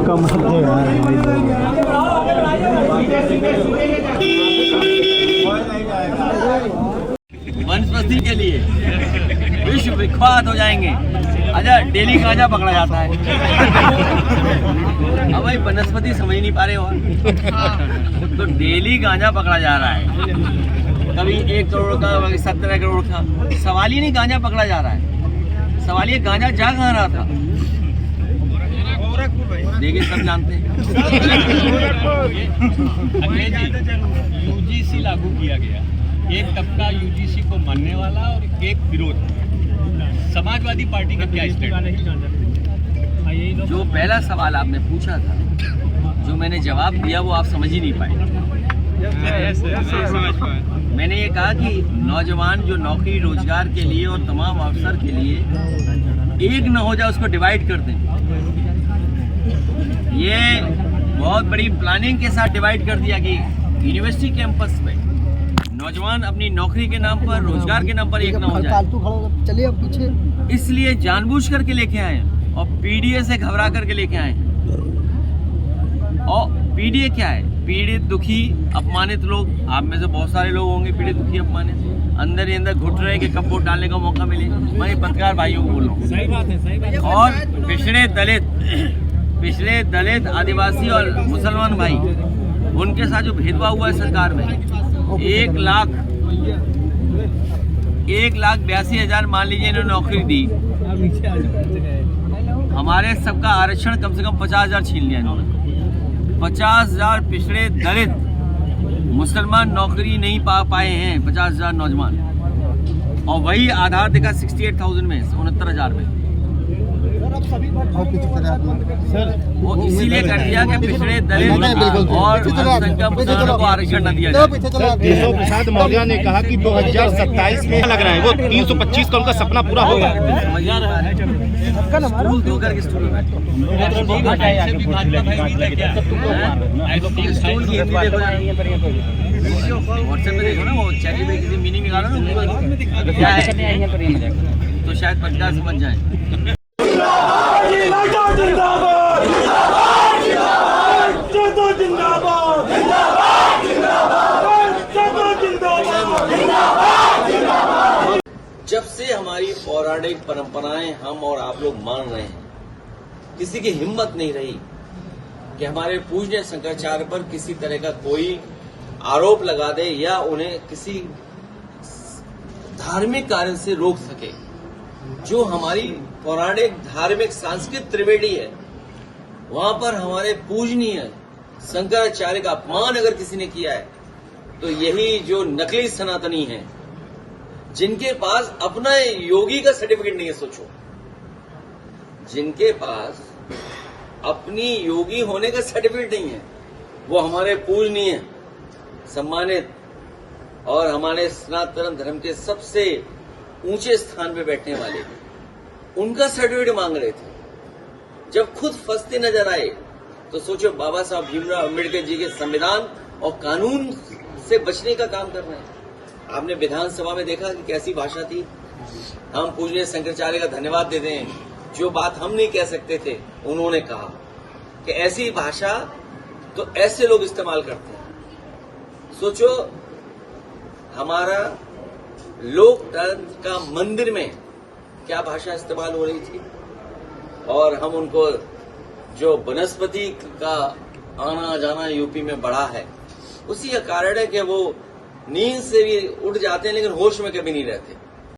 वनस्पति के लिए विश्व विख्यात हो जाएंगे। अच्छा, डेली गांजा पकड़ा जाता है। अब भाई वनस्पति समझ नहीं पा रहे हो, तो डेली गांजा पकड़ा जा रहा है, कभी 1 करोड़ का, कभी 17 करोड़ का। सवाल ही नहीं गांजा पकड़ा जा रहा है, सवाल ये गांजा जा कहाँ रहा था। देखिए, सब जानते हैं। अखिलेश जी, यूजीसी लागू किया गया, एक तबका यूजीसी को मानने वाला और एक विरोध। समाजवादी पार्टी का क्या स्टैंड है? जो पहला सवाल आपने पूछा था, जो मैंने जवाब दिया, वो आप समझ ही नहीं पाए। मैंने ये कहा कि नौजवान जो नौकरी रोजगार के लिए और तमाम अवसर के लिए एक न हो जाए, उसको डिवाइड कर दें। ये बहुत बड़ी प्लानिंग के साथ डिवाइड कर दिया कि यूनिवर्सिटी कैंपस पे नौजवान अपनी नौकरी के नाम पर, रोजगार के नाम पर एक न हो जाए। चलिए अब पीछे। इसलिए जानबूझ करके लेके आए और पीडीए से घबरा करके लेके आए। और पीडीए क्या है? पीड़ित, दुखी, अपमानित लोग। आप में से बहुत सारे लोग होंगे पीड़ित, दुखी, अपमानित, अंदर ही अंदर घुट रहे कि कब वोट डालने का मौका मिले। मैं पत्रकार भाइयों को बोल रहा हूँ। सही बात है। और पिछड़े दलित, आदिवासी और मुसलमान भाई, उनके साथ जो भेदभाव हुआ है सरकार में, 1,82,000 मान लीजिए इन्होंने नौकरी दी, हमारे सबका आरक्षण कम से कम 50,000 छीन लिया इन्होंने। 50,000 पिछड़े दलित मुसलमान नौकरी नहीं पा पाए हैं, 50,000 नौजवान। और वही आधार देखा 68,000 में, 69,000 में। वो इसीलिए कर दिया कि पिछड़े दलित और अल्पसंख्यक मुसलमानों को आरक्षण न दिया जाए। केशव प्रसाद मौर्य ने कहा कि 2027 में लग रहा है वो 325 का उनका सपना पूरा होगा। स्टूल दो करके स्टूल में बैठो। व्हाट्सएप पे देखो ना, वो चैट में किसी मीनिंग निकालो ना, क्या है, तो शायद पत्रकार समझ जाए। जब से हमारी पौराणिक परंपराएं हम और आप लोग मान रहे हैं, किसी की हिम्मत नहीं रही कि हमारे पूज्य शंकराचार्य पर किसी तरह का कोई आरोप लगा दे या उन्हें किसी धार्मिक कारण से रोक सके। जो हमारी पौराणिक, धार्मिक, सांस्कृतिक त्रिवेणी है, वहां पर हमारे पूजनीय शंकराचार्य का अपमान अगर किसी ने किया है, तो यही जो नकली सनातनी हैं, जिनके पास अपना योगी का सर्टिफिकेट नहीं है। सोचो, जिनके पास अपनी योगी होने का सर्टिफिकेट नहीं है, वो हमारे पूजनीय, सम्मानित और हमारे सनातन धर्म के सबसे ऊंचे स्थान पे बैठने वाले, उनका सर्टिफिकेट मांग रहे थे। जब खुद फंसते नजर आए, तो सोचो, बाबा साहब भीमराव अम्बेडकर जी के संविधान और कानून से बचने का काम कर रहे हैं। आपने विधानसभा में देखा कि कैसी भाषा थी। हम पूजनीय शंकराचार्य का धन्यवाद देते हैं, जो बात हम नहीं कह सकते थे, उन्होंने कहा कि ऐसी भाषा तो ऐसे लोग इस्तेमाल करते हैं। सोचो, हमारा लोकतंत्र का मंदिर में क्या भाषा इस्तेमाल हो रही थी। और हम उनको, जो वनस्पति का आना जाना यूपी में बढ़ा है, उसी का कारण है कि वो नींद से भी उठ जाते हैं लेकिन होश में कभी नहीं रहते।